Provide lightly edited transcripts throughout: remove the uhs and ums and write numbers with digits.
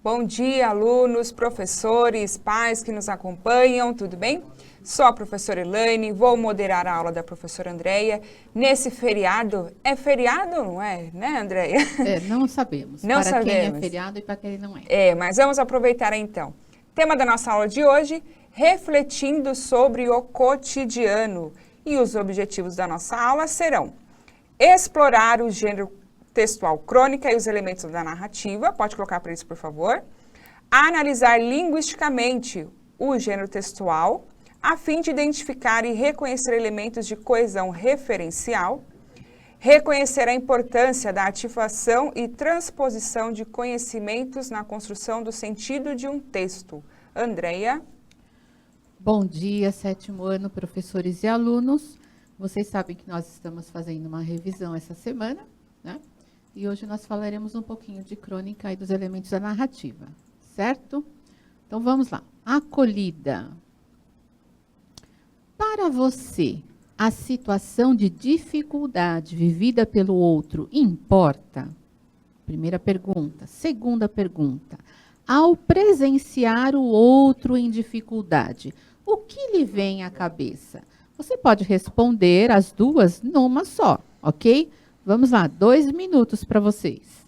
Bom dia, alunos, professores, pais que nos acompanham, tudo bem? Sou a professora Elaine, vou moderar a aula da professora Andreia. Nesse feriado, é feriado ou não é, né, Andreia? Não sabemos. Não para sabemos. quem é feriado e para quem não é. Mas vamos aproveitar então. Tema da nossa aula de hoje, refletindo sobre o cotidiano. E os objetivos da nossa aula serão explorar o gênero textual crônica e os elementos da narrativa, pode colocar para isso, por favor. Analisar linguisticamente o gênero textual, a fim de identificar e reconhecer elementos de coesão referencial, reconhecer a importância da ativação e transposição de conhecimentos na construção do sentido de um texto. Andreia. Bom dia, 7º ano, professores e alunos. Vocês sabem que nós estamos fazendo uma revisão essa semana, né? E hoje nós falaremos um pouquinho de crônica e dos elementos da narrativa, certo? Então vamos lá. Acolhida. Para você, a situação de dificuldade vivida pelo outro importa? Primeira pergunta. Segunda pergunta. Ao presenciar o outro em dificuldade, o que lhe vem à cabeça? Você pode responder as duas numa só, ok? Vamos lá, 2 minutos para vocês.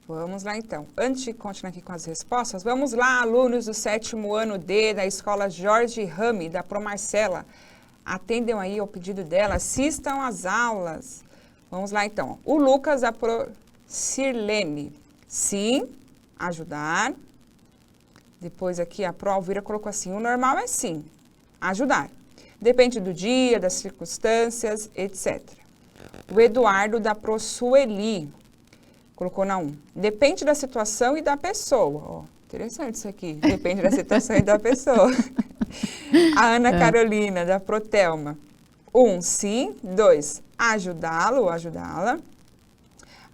Vamos lá, então. Antes de continuar aqui com as respostas, vamos lá, alunos do 7º ano D da Escola Jorge Rami, da Pro Marcela. Atendam aí ao pedido dela, assistam às aulas. Vamos lá, então. O Lucas, da Pro Sirlene. Sim, ajudar. Depois aqui a Pro Alvira colocou assim, o normal é sim, ajudar. Depende do dia, das circunstâncias, etc. O Eduardo, da Pro Sueli. Colocou na 1. Depende da situação e da pessoa. Ó, interessante isso aqui. Depende da situação e da pessoa. A Ana Carolina, da Protelma. 1, sim. 2, ajudá-lo ou ajudá-la.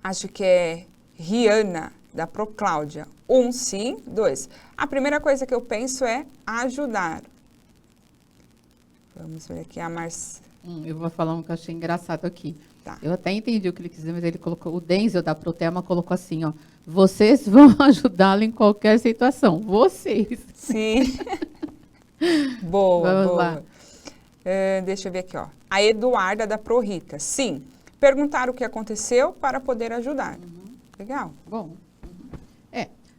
Acho que é Rihanna, da Procláudia. 1, sim. 2. A primeira coisa que eu penso é ajudar. Vamos ver aqui a Marcia. Eu vou falar um que eu achei engraçado aqui. Tá. Eu até entendi o que ele quis dizer, mas ele colocou, o Denzel da Protelma colocou assim, ó, vocês vão ajudá-lo em qualquer situação, vocês. Sim. Boa, Vamos boa. lá. Deixa eu ver aqui, ó. A Eduarda da Pro Rita. Sim. Perguntar o que aconteceu para poder ajudar. Legal. Bom.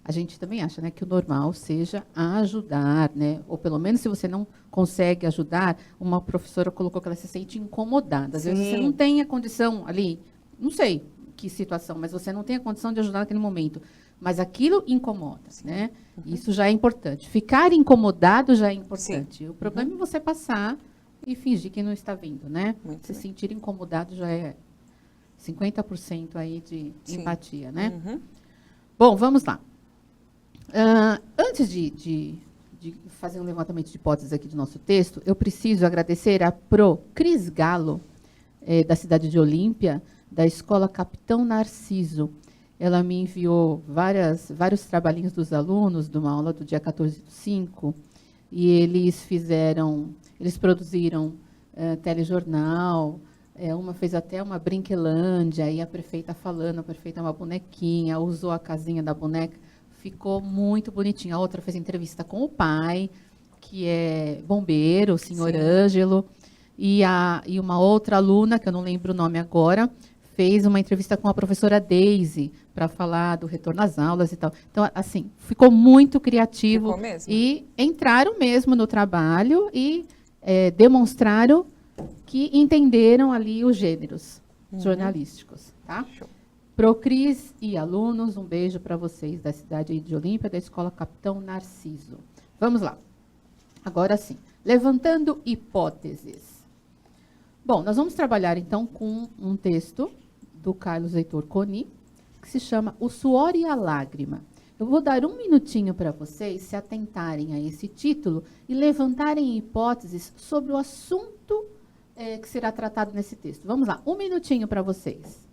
A gente também acha, né, que o normal seja ajudar, né? Ou pelo menos se você não consegue ajudar, uma professora colocou que ela se sente incomodada. Às vezes você não tem a condição ali, não sei que situação, mas você não tem a condição de ajudar naquele momento. Mas aquilo incomoda, né? Isso já é importante. Ficar incomodado já é importante. Sim. O problema é você passar e fingir que não está vindo, né? Muito Se bem. sentir incomodado já é 50% aí de Sim. empatia, né? Uhum. Bom, vamos lá. Antes de fazer um levantamento de hipóteses aqui do nosso texto, eu preciso agradecer a Pro Cris Galo, da cidade de Olímpia, da Escola Capitão Narciso. Ela me enviou vários trabalhinhos dos alunos de uma aula do dia 14/5, e eles produziram telejornal, uma fez até uma brinquelândia, aí a prefeita falando, a prefeita é uma bonequinha, usou a casinha da boneca, ficou muito bonitinho. A outra fez entrevista com o pai, que é bombeiro, o senhor Sim. Ângelo, e uma outra aluna, que eu não lembro o nome agora, fez uma entrevista com a professora Daisy para falar do retorno às aulas e tal. Então, assim, ficou muito criativo. Ficou mesmo? E entraram mesmo no trabalho e demonstraram que entenderam ali os gêneros jornalísticos, tá? Show. Procris e alunos, um beijo para vocês da cidade de Olímpia, da Escola Capitão Narciso. Vamos lá. Agora sim, levantando hipóteses. Bom, nós vamos trabalhar então com um texto do Carlos Heitor Coni, que se chama O Suor e a Lágrima. Eu vou dar um minutinho para vocês se atentarem a esse título e levantarem hipóteses sobre o assunto que será tratado nesse texto. Vamos lá, um minutinho para vocês.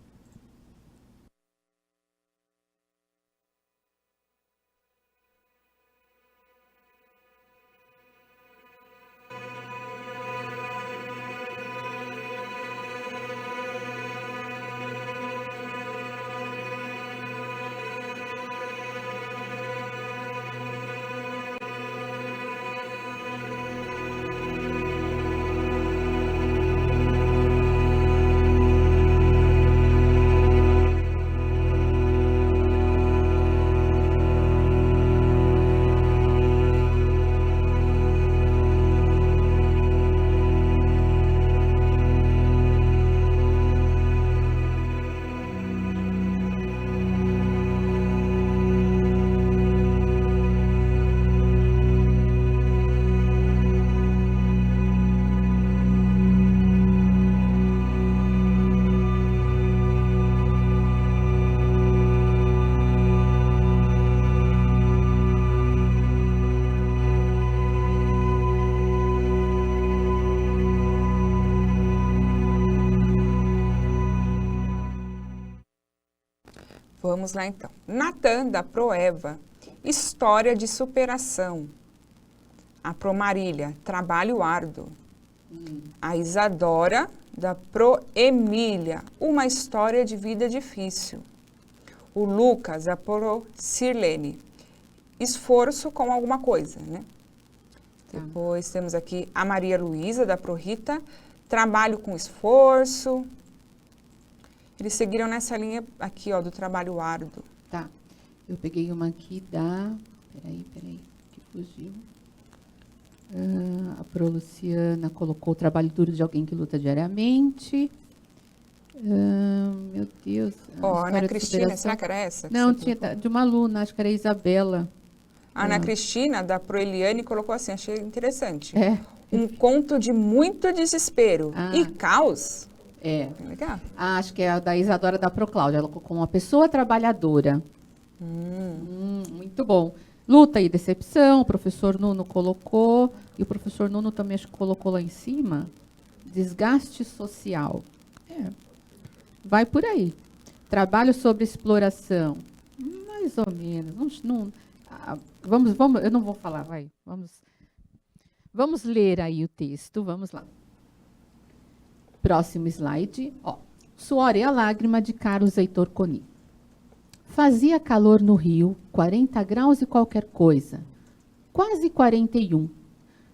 Vamos lá, então. Natan, da Proeva, história de superação. A Promarília, trabalho árduo. A Isadora, da Proemília, uma história de vida difícil. O Lucas, da Procirlene, esforço com alguma coisa, né? Depois temos aqui a Maria Luísa, da Prorita, trabalho com esforço. Eles seguiram nessa linha aqui, ó, do trabalho árduo. Tá. Eu peguei uma aqui da... Peraí, que fugiu. A Pro Luciana colocou o trabalho duro de alguém que luta diariamente. Meu Deus. Ó, Ana Cristina, será que era essa? Não, tinha de uma aluna, acho que era a Isabela. A Ana Cristina, da Proeliane, colocou assim, achei interessante. É. Um conto de muito desespero e caos. É. Legal. Acho que é a da Isadora da Procláudia. Ela colocou uma pessoa trabalhadora. Muito bom. Luta e decepção, o professor Nuno colocou. E o professor Nuno também acho que colocou lá em cima. Desgaste social. Vai por aí. Trabalho sobre exploração. Mais ou menos. Vamos, eu não vou falar, vai. Vamos ler aí o texto, vamos lá. Próximo slide. Ó, Suor e a Lágrima, de Carlos Heitor Coni. Fazia calor no Rio, 40 graus e qualquer coisa. Quase 41.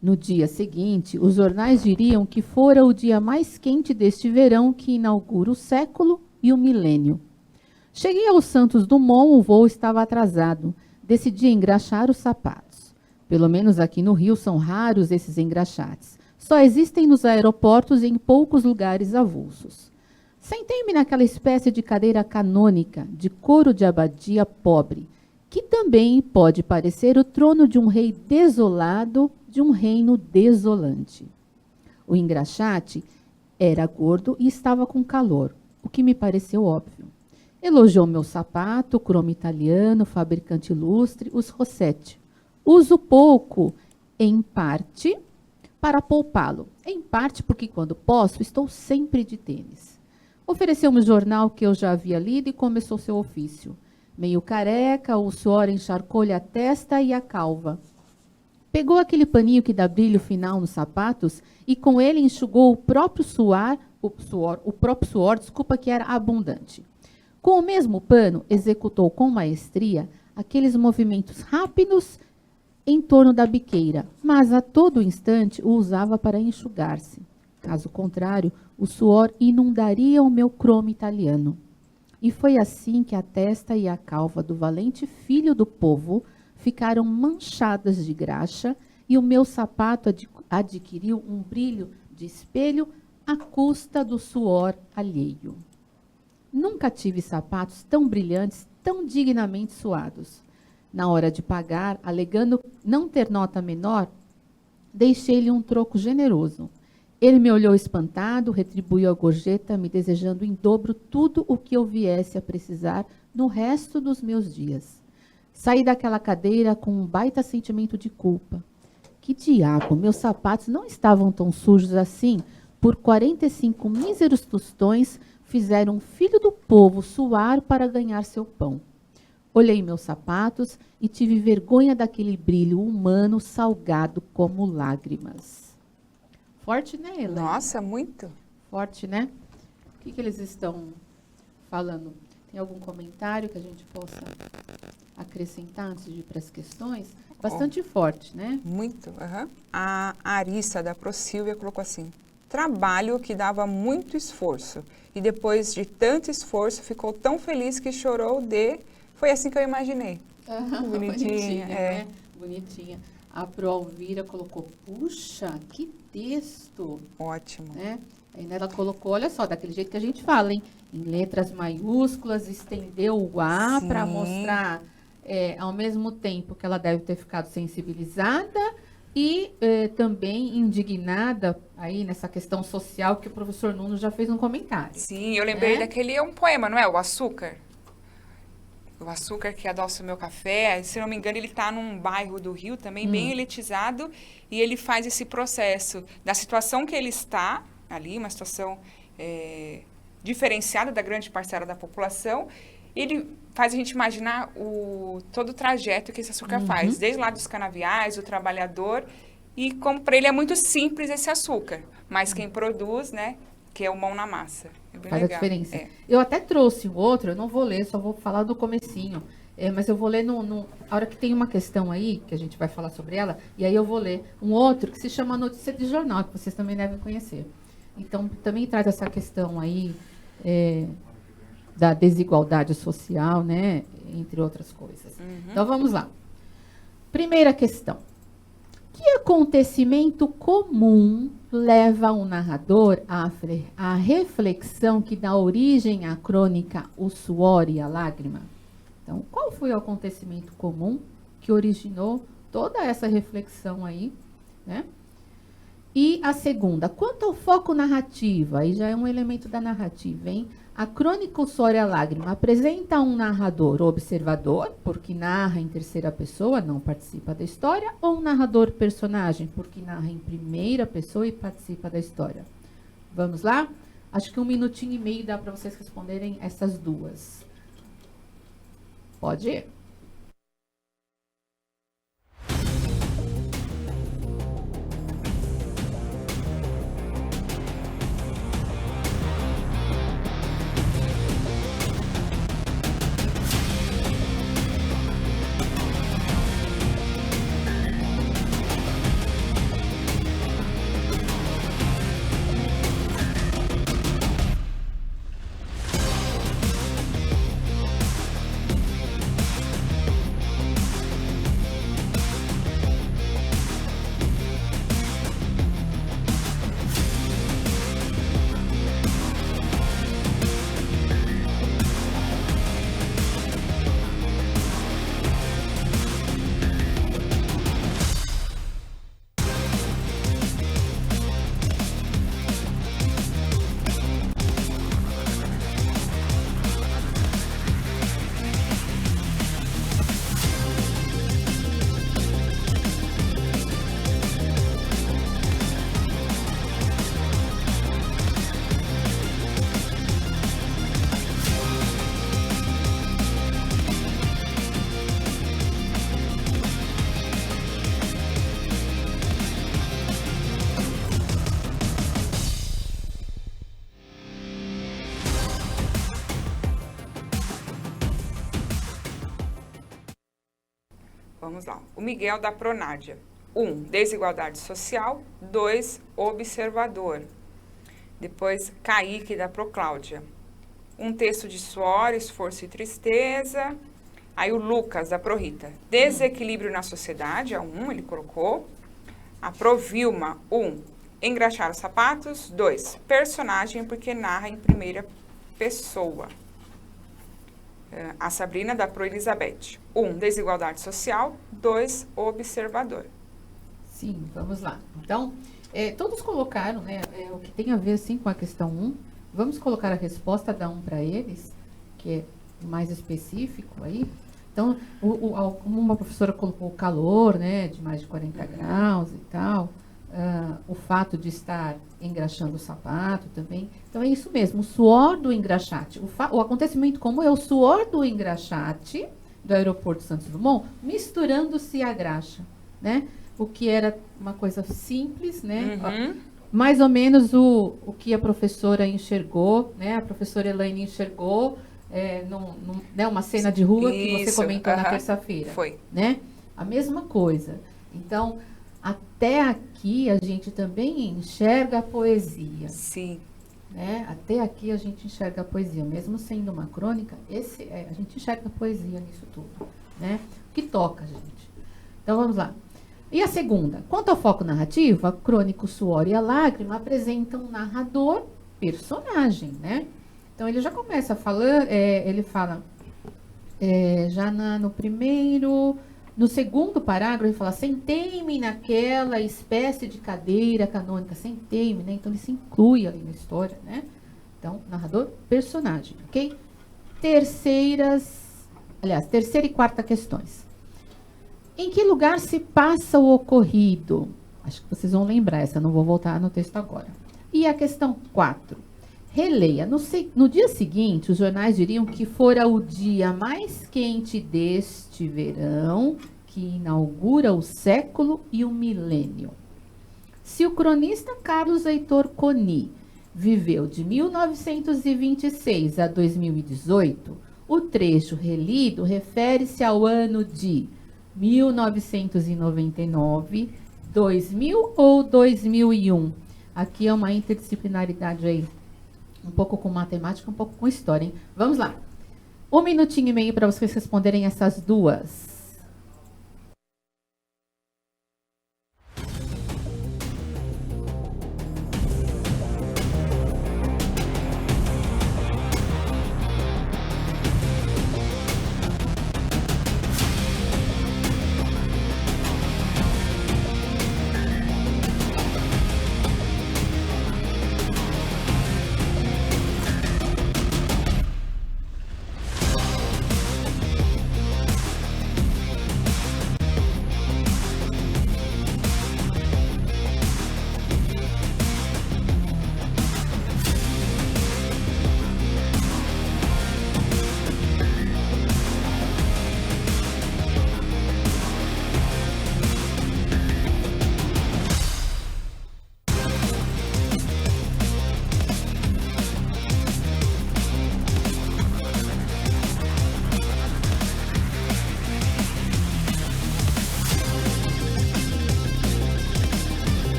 No dia seguinte, os jornais diriam que fora o dia mais quente deste verão que inaugura o século e o milênio. Cheguei ao Santos Dumont, o voo estava atrasado. Decidi engraxar os sapatos. Pelo menos aqui no Rio são raros esses engraxates. Só existem nos aeroportos e em poucos lugares avulsos. Sentei-me naquela espécie de cadeira canônica, de couro de abadia pobre, que também pode parecer o trono de um rei desolado, de um reino desolante. O engraxate era gordo e estava com calor, o que me pareceu óbvio. Elogiou meu sapato, cromo italiano, fabricante ilustre, os Rossetti. Uso pouco, em parte, para poupá-lo. Em parte porque, quando posso, estou sempre de tênis. Ofereceu-me o jornal que eu já havia lido e começou seu ofício. Meio careca, o suor encharcou-lhe a testa e a calva. Pegou aquele paninho que dá brilho final nos sapatos e com ele enxugou o próprio suor, desculpa, que era abundante. Com o mesmo pano, executou com maestria aqueles movimentos rápidos em torno da biqueira, mas a todo instante o usava para enxugar-se. Caso contrário, o suor inundaria o meu cromo italiano. E foi assim que a testa e a calva do valente filho do povo ficaram manchadas de graxa e o meu sapato adquiriu um brilho de espelho à custa do suor alheio. Nunca tive sapatos tão brilhantes, tão dignamente suados. Na hora de pagar, alegando não ter nota menor, deixei-lhe um troco generoso. Ele me olhou espantado, retribuiu a gorjeta, me desejando em dobro tudo o que eu viesse a precisar no resto dos meus dias. Saí daquela cadeira com um baita sentimento de culpa. Que diabo, meus sapatos não estavam tão sujos assim. Por 45 míseros tostões, fizeram um filho do povo suar para ganhar seu pão. Olhei meus sapatos e tive vergonha daquele brilho humano salgado como lágrimas. Forte, né, Helena? Nossa, muito. Forte, né? O que eles estão falando? Tem algum comentário que a gente possa acrescentar antes de ir para as questões? Bastante forte, né? Muito. A Arissa da ProSilvia colocou assim: trabalho que dava muito esforço. E depois de tanto esforço, ficou tão feliz que chorou de... Foi assim que eu imaginei. Bonitinha, né? Bonitinha. A Pro Alvira colocou, puxa, que texto. Ótimo. Né? Ainda ela colocou, olha só, daquele jeito que a gente fala, hein? Em letras maiúsculas, estendeu o A para mostrar, ao mesmo tempo que ela deve ter ficado sensibilizada e também indignada aí nessa questão social que o professor Nuno já fez um comentário. Sim, eu lembrei daquele, é um poema, não é? O Açúcar. O Açúcar que adoça o meu café, se não me engano, ele está num bairro do Rio também, bem elitizado, e ele faz esse processo da situação que ele está ali, uma situação diferenciada da grande parcela da população. Ele faz a gente imaginar todo o trajeto que esse açúcar faz, desde lá dos canaviais, o trabalhador, e como para ele é muito simples esse açúcar, mas quem produz, né, que é o mão na massa. É bem faz legal. A diferença. Eu até trouxe um outro, eu não vou ler, só vou falar do comecinho. Mas eu vou ler a hora que tem uma questão aí, que a gente vai falar sobre ela, e aí eu vou ler um outro que se chama Notícia de Jornal, que vocês também devem conhecer. Então, também traz essa questão aí da desigualdade social, né, entre outras coisas. Então, vamos lá. Primeira questão. Que acontecimento comum leva o narrador à reflexão que dá origem à crônica O Suor e a Lágrima? Então, qual foi o acontecimento comum que originou toda essa reflexão aí, né? E a segunda, quanto ao foco narrativo, aí já é um elemento da narrativa, hein? A crônica O Suor e a Lágrima apresenta um narrador observador, porque narra em terceira pessoa, não participa da história, ou um narrador personagem, porque narra em primeira pessoa e participa da história? Vamos lá? Acho que 1 minutinho e meio dá para vocês responderem essas duas. Pode ir. Vamos lá. O Miguel da Pronádia. 1. Desigualdade social. 2. Observador. Depois, Kaique da Procláudia. Um texto de suor, esforço e tristeza. Aí o Lucas da Prorita. Desequilíbrio na sociedade, é 1, ele colocou. A Provilma, 1. Engraxar os sapatos. 2. Personagem, porque narra em primeira pessoa. A Sabrina da Pro Elizabeth. 1. Desigualdade social. 2. Observador. Sim, vamos lá. Então, todos colocaram, né, o que tem a ver, assim, com a questão 1. Vamos colocar a resposta da 1 para eles, que é mais específico aí. Então, uma professora colocou o calor, né, de mais de 40 graus e tal. O fato de estar engraxando o sapato também. Então, é isso mesmo, o suor do engraxate. O acontecimento comum é o suor do engraxate do aeroporto Santos Dumont misturando-se à graxa, né? O que era uma coisa simples, né? Mais ou menos o que a professora enxergou, né? A professora Elaine enxergou, né? Uma cena de rua que você comentou na terça-feira. Foi. Né? A mesma coisa. Então, até aqui a gente também enxerga a poesia. Sim. Né? Até aqui a gente enxerga a poesia. Mesmo sendo uma crônica, a gente enxerga a poesia nisso tudo. Né? O que toca, gente. Então, vamos lá. E a segunda? Quanto ao foco narrativo, a crônica, o suor e a lágrima apresentam um narrador, personagem, né? Então, ele já começa falando, ele fala, já no segundo parágrafo, ele fala, sentei-me naquela espécie de cadeira canônica, sentei-me, né? Então, ele se inclui ali na história, né? Então, narrador, personagem, ok? Terceira e quarta questões. Em que lugar se passa o ocorrido? Acho que vocês vão lembrar, essa eu não vou voltar no texto agora. E a questão 4. Releia. No dia seguinte, os jornais diriam que fora o dia mais quente deste verão, que inaugura o século e o milênio. Se o cronista Carlos Heitor Coni viveu de 1926 a 2018, o trecho relido refere-se ao ano de 1999, 2000 ou 2001. Aqui é uma interdisciplinaridade aí, um pouco com matemática, um pouco com história, hein? Vamos lá. 1 minutinho e meio para vocês responderem essas duas.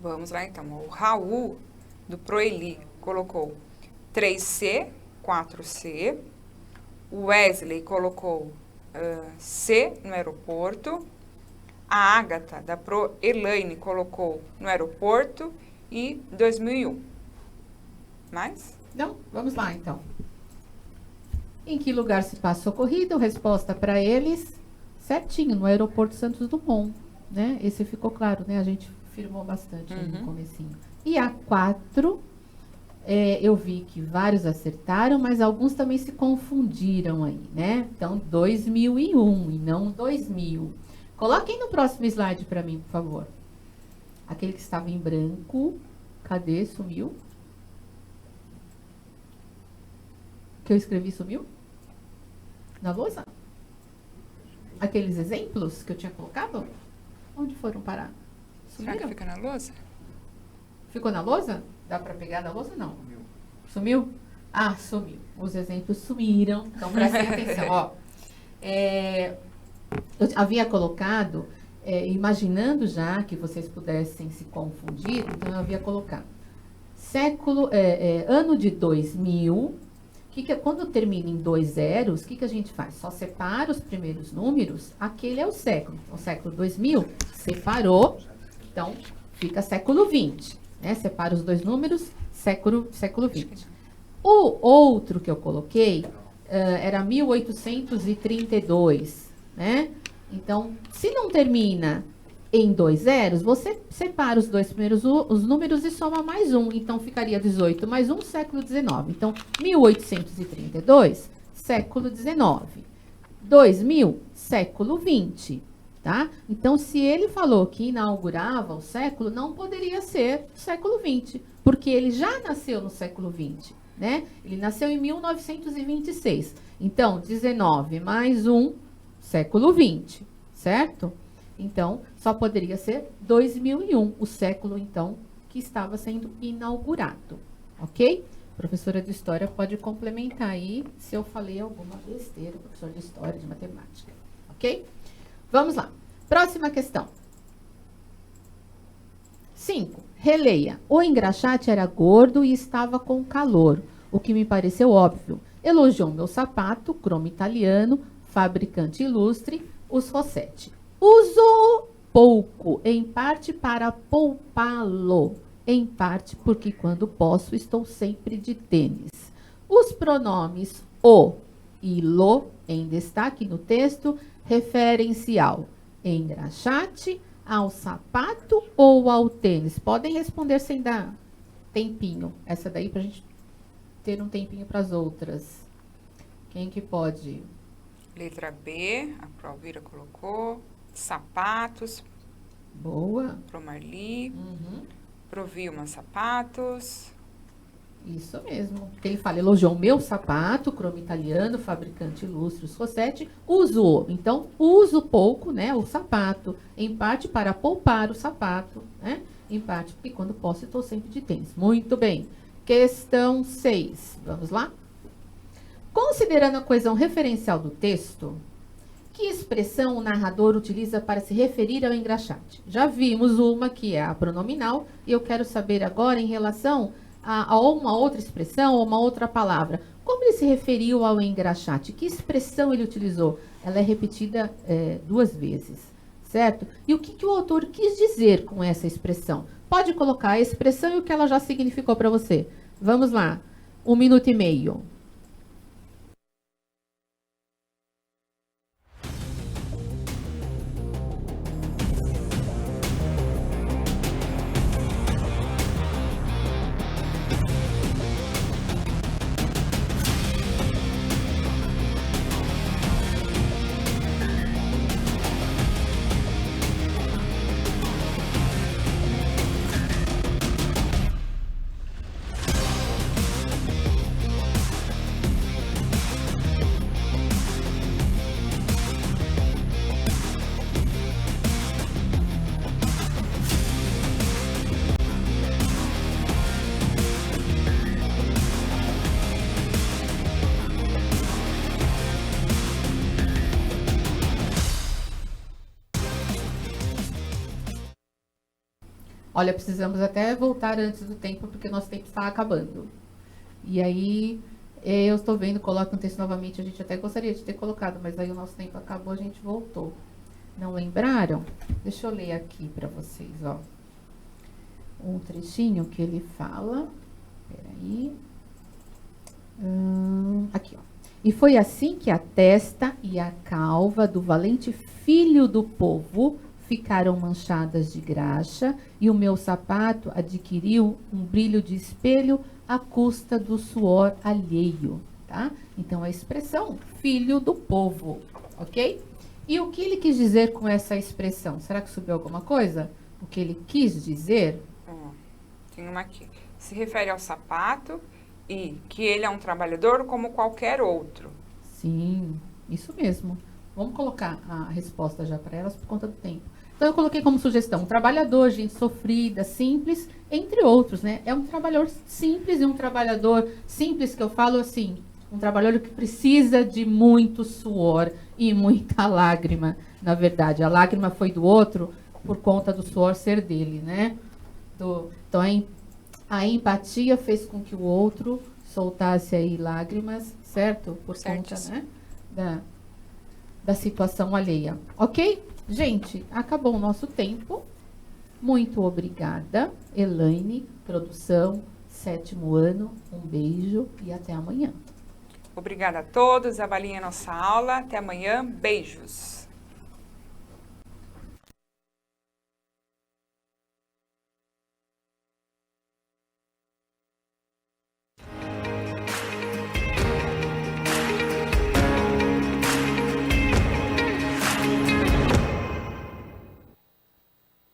Vamos lá, então. O Raul, do Proeli, colocou 3C, 4C. O Wesley colocou C no aeroporto. A Ágata, da Pro Elaine, colocou no aeroporto. E 2001. Mais? Não, vamos lá, então. Em que lugar se passa o ocorrido? Resposta para eles, certinho, no aeroporto Santos Dumont, né? Esse ficou claro, né? A gente firmou bastante aí no comecinho. E a 4, eu vi que vários acertaram, mas alguns também se confundiram aí, né? Então, 2001 e não 2000. Coloquem no próximo slide para mim, por favor. Aquele que estava em branco. Cadê? Sumiu? Que eu escrevi sumiu? Na lousa? Aqueles exemplos que eu tinha colocado? Onde foram parar? Será que fica na lousa? Ficou na lousa? Dá para pegar na lousa? Não. Sumiu? Ah, sumiu. Os exemplos sumiram. Então, prestem atenção. Ó, eu havia colocado, imaginando já que vocês pudessem se confundir, então eu havia colocado ano de 2000, quando termina em 2 zeros, o que a gente faz? Só separa os primeiros números, aquele é o século. Então, século 2000, separou, então fica século 20. Né? Separa os 2 números, século 20. O outro que eu coloquei era 1832, né? Então, se não termina em 2 zeros, você separa os 2 primeiros os números e soma mais um. Então, ficaria 18 mais 1, século 19. Então, 1832, século 19. 2000, século 20. Tá? Então, se ele falou que inaugurava o século, não poderia ser século 20, porque ele já nasceu no século 20, né? Ele nasceu em 1926. Então, 19 mais 1, século 20, certo? Então, só poderia ser 2001, o século, então, que estava sendo inaugurado, ok? Professora de História pode complementar aí se eu falei alguma besteira, professor de História, de Matemática, ok? Vamos lá. Próxima questão. 5. Releia. O engraxate era gordo e estava com calor, o que me pareceu óbvio. Elogiou meu sapato, cromo italiano, fabricante ilustre, os Rossetti. Uso pouco, em parte para poupá-lo, em parte porque quando posso estou sempre de tênis. Os pronomes o e lo, em destaque no texto, referem-se ao engraxate, ao sapato ou ao tênis? Podem responder sem dar tempinho. Essa daí para a gente ter um tempinho para as outras. Quem que pode? Letra B, a Proalvira colocou. Sapatos. Boa. Pro Marli. Uhum. Pro Vilma, sapatos. Isso mesmo. Ele fala, elogiou o meu sapato, cromo italiano, fabricante ilustre, os Rossetti, uso. Então, uso pouco, né, o sapato, em parte para poupar o sapato, né, em parte porque quando posso estou sempre de tênis. Muito bem. Questão 6. Vamos lá? Considerando a coesão referencial do texto, que expressão o narrador utiliza para se referir ao engraxate? Já vimos uma que é a pronominal, e eu quero saber agora em relação a uma outra expressão ou uma outra palavra. Como ele se referiu ao engraxate? Que expressão ele utilizou? Ela é repetida 2 vezes, certo? E o que o autor quis dizer com essa expressão? Pode colocar a expressão e o que ela já significou para você. Vamos lá, 1 minuto e meio. Olha, precisamos até voltar antes do tempo, porque nosso tempo está acabando. E aí, eu estou vendo, coloca no texto novamente, a gente até gostaria de ter colocado, mas aí o nosso tempo acabou, a gente voltou. Não lembraram? Deixa eu ler aqui para vocês, ó. Um trechinho que ele fala. Peraí. Aqui, ó. E foi assim que a testa e a calva do valente filho do povo ficaram manchadas de graxa, e o meu sapato adquiriu um brilho de espelho à custa do suor alheio, tá? Então, a expressão filho do povo, ok? E o que ele quis dizer com essa expressão? Será que subiu alguma coisa? O que ele quis dizer? Tem uma aqui. Se refere ao sapato e que ele é um trabalhador como qualquer outro. Sim, isso mesmo. Vamos colocar a resposta já para elas por conta do tempo. Então, eu coloquei como sugestão, um trabalhador, gente sofrida, simples, entre outros, né? É um trabalhador simples e um trabalhador simples que eu falo assim, um trabalhador que precisa de muito suor e muita lágrima, na verdade. A lágrima foi do outro por conta do suor ser dele, né? Então, a empatia fez com que o outro soltasse aí lágrimas, certo? Por conta, né, da situação alheia. Ok? Gente, acabou o nosso tempo. Muito obrigada, Elaine, produção, 7º ano. Um beijo e até amanhã. Obrigada a todos, avaliem a nossa aula. Até amanhã. Beijos.